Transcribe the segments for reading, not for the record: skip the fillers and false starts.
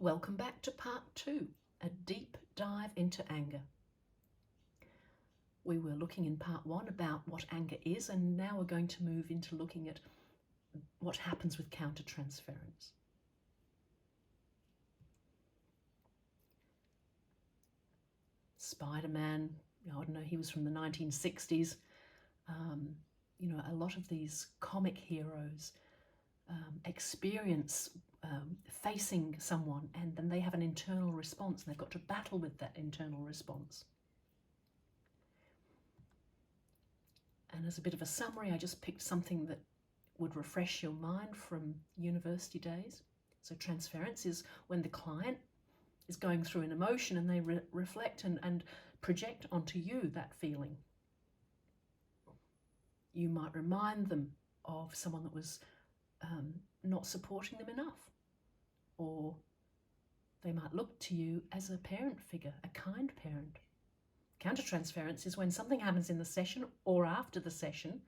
Welcome back to part 2, a deep dive into anger. We were looking in part 1 about what anger is, and now we're going to move into looking at what happens with countertransference. Spider-Man, I don't know, he was from the 1960s. A lot of these comic heroes experience facing someone, and then they have an internal response, and they've got to battle with that internal response. And as a bit of a summary, I just picked something that would refresh your mind from university days. So transference is when the client is going through an emotion and they reflect and project onto you that feeling. You might remind them of someone that was not supporting them enough, or they might look to you as a parent figure, a kind parent. Countertransference is when something happens in the session or after the session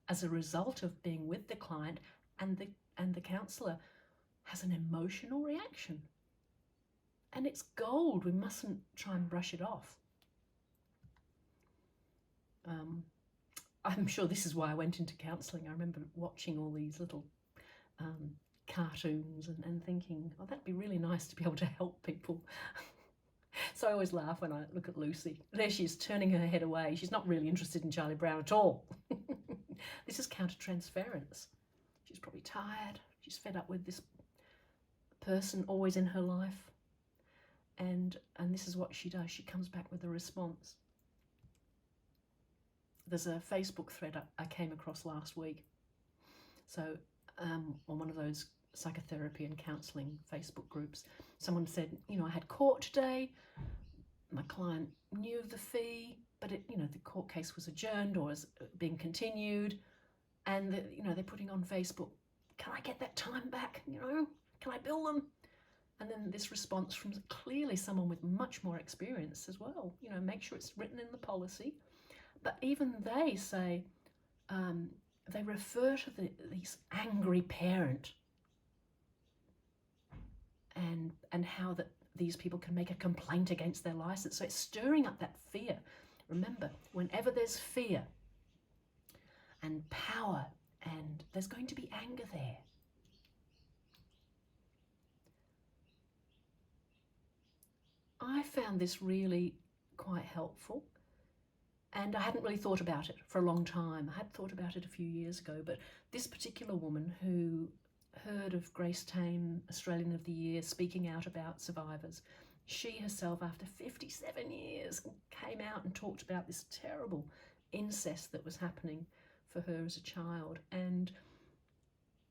as a result of being with the client, and the counsellor has an emotional reaction. And it's gold. We mustn't try and brush it off. I'm sure this is why I went into counselling. I remember watching all these little cartoons and thinking, oh, that'd be really nice to be able to help people. So I always laugh when I look at Lucy. There she is, turning her head away. She's not really interested in Charlie Brown at all. This is countertransference. She's probably tired. She's fed up with this person always in her life. And this is what she does. She comes back with a response. There's a Facebook thread I came across last week. So on one of those psychotherapy and counselling Facebook groups, someone said, I had court today. My client knew of the fee, but the court case was adjourned or is being continued. And they're putting on Facebook, can I get that time back? Can I bill them? And then this response from clearly someone with much more experience as well. Make sure it's written in the policy. But even they say, they refer to this angry parent and how that these people can make a complaint against their license. So it's stirring up that fear. Remember, whenever there's fear and power, and there's going to be anger there. I found this really quite helpful, and I hadn't really thought about it for a long time. I had thought about it a few years ago, but this particular woman who heard of Grace Tame, Australian of the Year, speaking out about survivors, she herself, after 57 years, came out and talked about this terrible incest that was happening for her as a child. And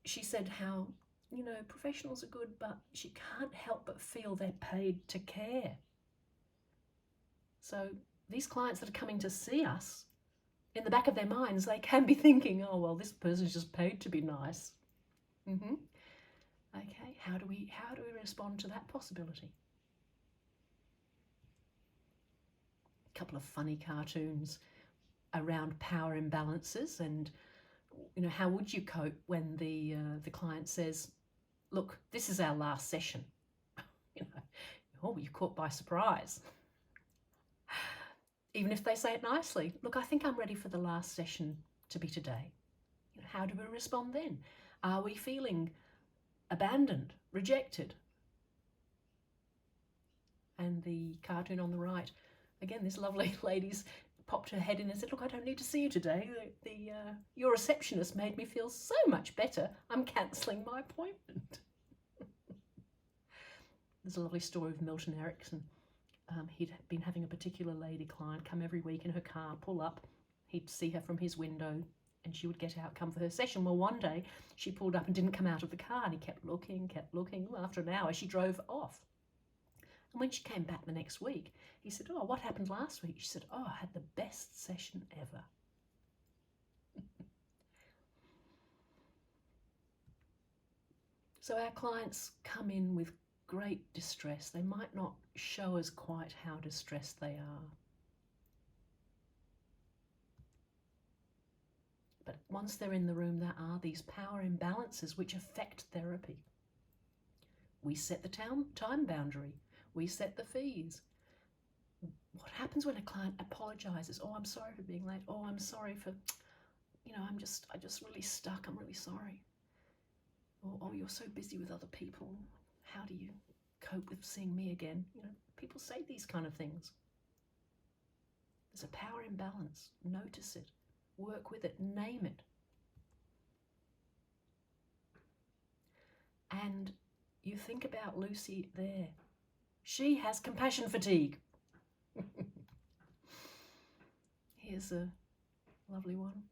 she said how, professionals are good, but she can't help but feel they're paid to care. So these clients that are coming to see us, in the back of their minds, they can be thinking, oh, well, this person's just paid to be nice. Okay, how do we respond to that possibility? A couple of funny cartoons around power imbalances, and how would you cope when the client says, look, this is our last session. You're caught by surprise. Even if they say it nicely, look, I think I'm ready for the last session to be today. How do we respond then? Are we feeling abandoned, rejected? And the cartoon on the right, again, this lovely lady's popped her head in and said, look, I don't need to see you today. Your receptionist made me feel so much better. I'm cancelling my appointment. There's a lovely story of Milton Erickson. He'd been having a particular lady client come every week in her car, pull up. He'd see her from his window and she would get out, come for her session. Well, one day she pulled up and didn't come out of the car, and he kept looking. Well, after an hour, she drove off. And when she came back the next week, he said, oh, what happened last week? She said, oh, I had the best session ever. So our clients come in with great distress. They might not show us quite how distressed they are. But once they're in the room, there are these power imbalances which affect therapy. We set the time boundary. We set the fees. What happens when a client apologizes? Oh, I'm sorry for being late. Oh, I'm sorry for, I just really stuck. I'm really sorry. Or, oh, you're so busy with other people. How do you cope with seeing me again? People say these kind of things. There's a power imbalance. Notice it. Work with it. Name it. And you think about Lucy there. She has compassion fatigue. Here's a lovely one.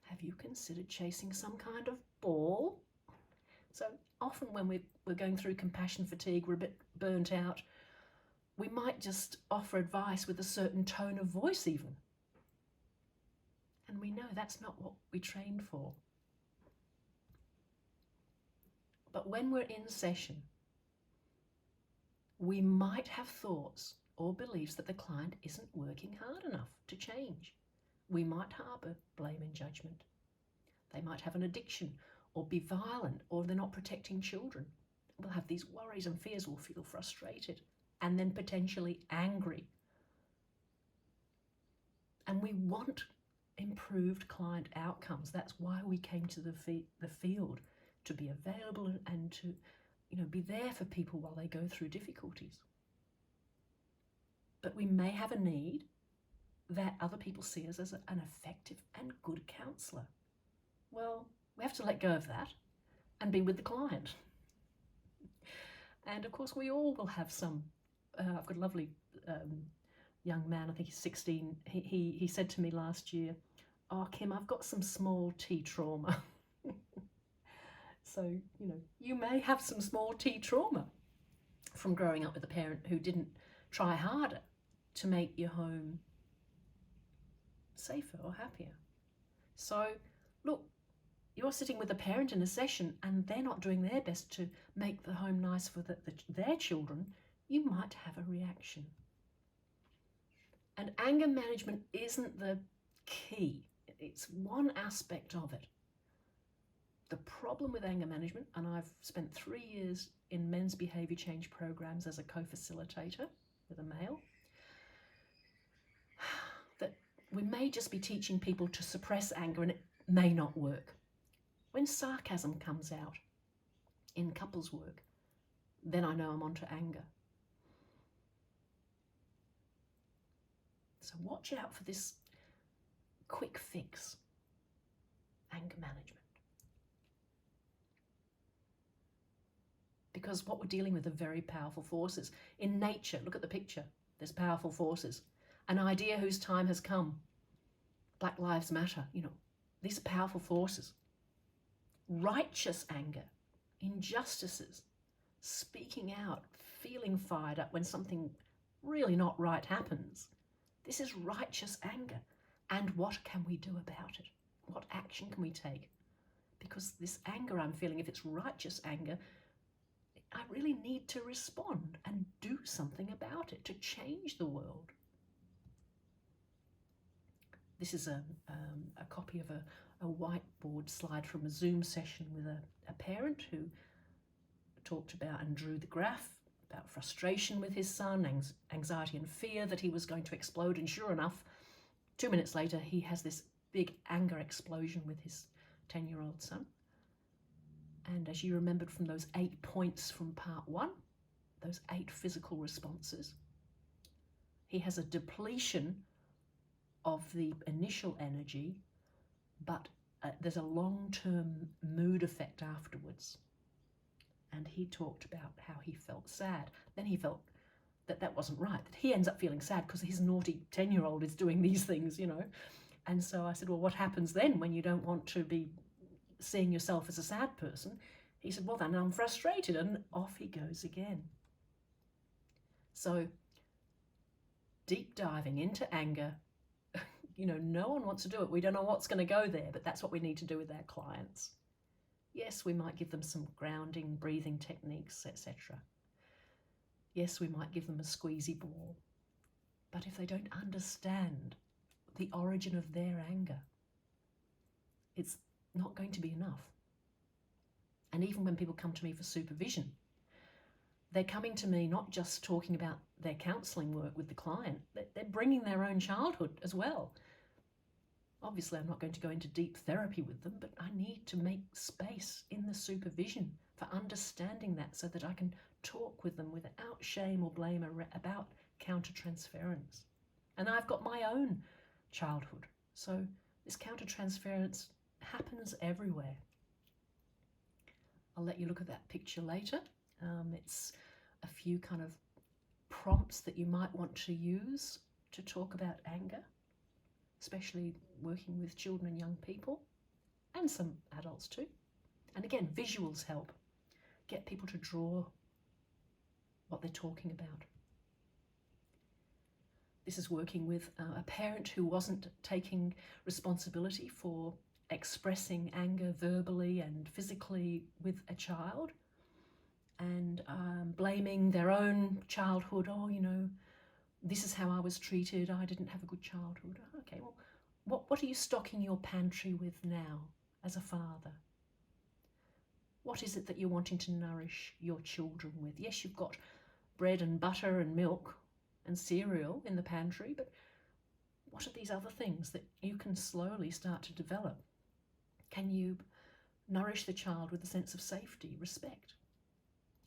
Have you considered chasing some kind of ball? So often when we're going through compassion fatigue, we're a bit burnt out, we might just offer advice with a certain tone of voice even. And we know that's not what we trained for. But when we're in session, we might have thoughts or beliefs that the client isn't working hard enough to change. We might harbour blame and judgment. They might have an addiction or be violent, or they're not protecting children. We'll have these worries and fears. We'll feel frustrated and then potentially angry. And we want improved client outcomes. That's why we came to the field, to be available and to be there for people while they go through difficulties. But we may have a need that other people see us as an effective and good counsellor. Well, we have to let go of that and be with the client. And of course, we all will have some. I've got a lovely young man, I think he's 16. He said to me last year, "Oh, Kim, I've got some small T trauma." So, you may have some small T trauma from growing up with a parent who didn't try harder to make your home safer or happier. So, look, you're sitting with a parent in a session and they're not doing their best to make the home nice for their children, you might have a reaction. And anger management isn't the key. It's one aspect of it. The problem with anger management, and I've spent 3 years in men's behaviour change programs as a co-facilitator with a male, that we may just be teaching people to suppress anger and it may not work. When sarcasm comes out in couples work, then I know I'm onto anger. So watch out for this quick fix, anger management. Because what we're dealing with are very powerful forces. In nature, look at the picture, there's powerful forces. An idea whose time has come. Black Lives Matter, these are powerful forces. Righteous anger, injustices, speaking out, feeling fired up when something really not right happens. This is righteous anger. And what can we do about it? What action can we take? Because this anger I'm feeling, if it's righteous anger, I really need to respond and do something about it to change the world. This is a copy of a whiteboard slide from a Zoom session with a parent who talked about and drew the graph about frustration with his son, anxiety and fear that he was going to explode. And sure enough, 2 minutes later, he has this big anger explosion with his 10-year-old son. And as you remembered from those 8 points from part 1, those 8 physical responses, he has a depletion of the initial energy, but there's a long-term mood effect afterwards. And he talked about how he felt sad. Then he felt that wasn't right, that he ends up feeling sad because his naughty 10-year-old is doing these things, And so I said, well, what happens then when you don't want to be seeing yourself as a sad person? He said, well, then I'm frustrated, and off he goes again. So deep diving into anger, no one wants to do it. We don't know what's going to go there, but that's what we need to do with our clients. Yes, we might give them some grounding, breathing techniques, etc. Yes, we might give them a squeezy ball. But if they don't understand the origin of their anger, it's not going to be enough. And even when people come to me for supervision, they're coming to me not just talking about their counselling work with the client, they're bringing their own childhood as well. Obviously, I'm not going to go into deep therapy with them, but I need to make space in the supervision for understanding that so that I can talk with them without shame or blame about counter-transference. And I've got my own childhood. So this counter-transference happens everywhere. I'll let you look at that picture later. It's a few kind of prompts that you might want to use to talk about anger, especially working with children and young people, and some adults too. And again, visuals help. Get people to draw what they're talking about. This is working with a parent who wasn't taking responsibility for expressing anger verbally and physically with a child, and blaming their own childhood. Oh, you know, this is how I was treated. I didn't have a good childhood. Okay, well, what are you stocking your pantry with now as a father? What is it that you're wanting to nourish your children with? Yes, you've got bread and butter and milk and cereal in the pantry, but what are these other things that you can slowly start to develop? Can you nourish the child with a sense of safety, respect?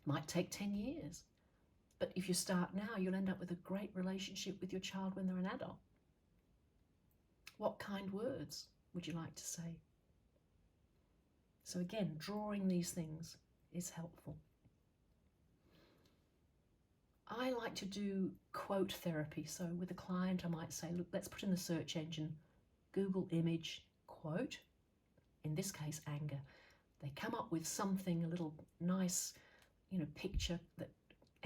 Might take 10 years, but if you start now, you'll end up with a great relationship with your child when they're an adult. What kind words would you like to say? So again, drawing these things is helpful. I like to do quote therapy. So with a client, I might say, look, let's put in the search engine, Google image quote, in this case, anger. They come up with something, a little nice, picture that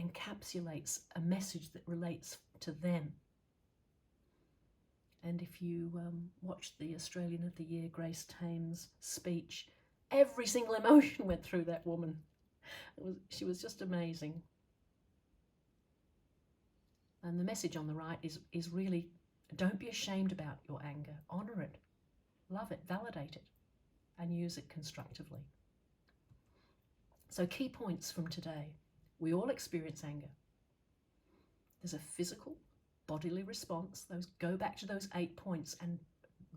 encapsulates a message that relates to them. And if you watched the Australian of the Year, Grace Tame's speech, every single emotion went through that woman. She was just amazing. And the message on the right is really, don't be ashamed about your anger. Honour it, love it, validate it, and use it constructively. So key points from today. We all experience anger. There's a physical, bodily response. Go back to those 8 points and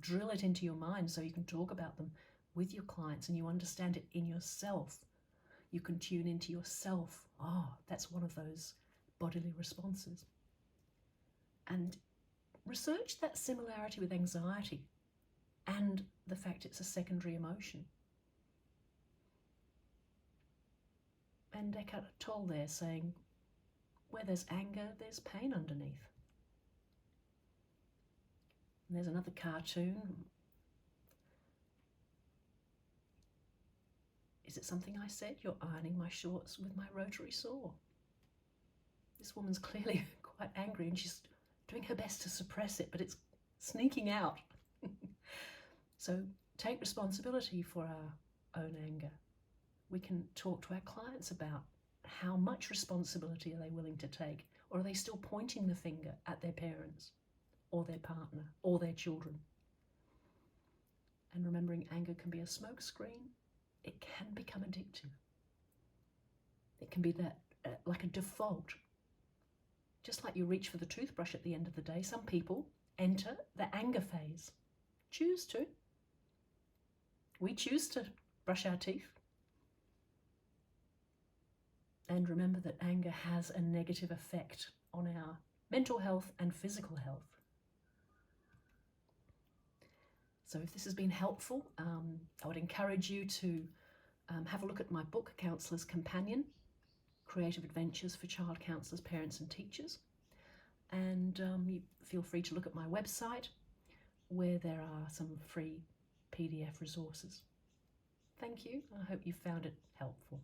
drill it into your mind so you can talk about them with your clients and you understand it in yourself. You can tune into yourself. Oh, that's one of those bodily responses. And research that similarity with anxiety and the fact it's a secondary emotion. And Eckhart Tolle there saying, where there's anger, there's pain underneath. And there's another cartoon. Is it something I said? You're ironing my shorts with my rotary saw. This woman's clearly quite angry and she's doing her best to suppress it, but it's sneaking out. So take responsibility for our own anger. We can talk to our clients about how much responsibility are they willing to take, or are they still pointing the finger at their parents or their partner or their children? And remembering anger can be a smokescreen. It can become addictive. It can be that like a default. Just like you reach for the toothbrush at the end of the day, some people enter the anger phase. Choose to. We choose to brush our teeth. And remember that anger has a negative effect on our mental health and physical health. So if this has been helpful, I would encourage you to have a look at my book, Counselor's Companion, Creative Adventures for Child Counsellors, Parents and Teachers. And you feel free to look at my website where there are some free PDF resources. Thank you. I hope you found it helpful.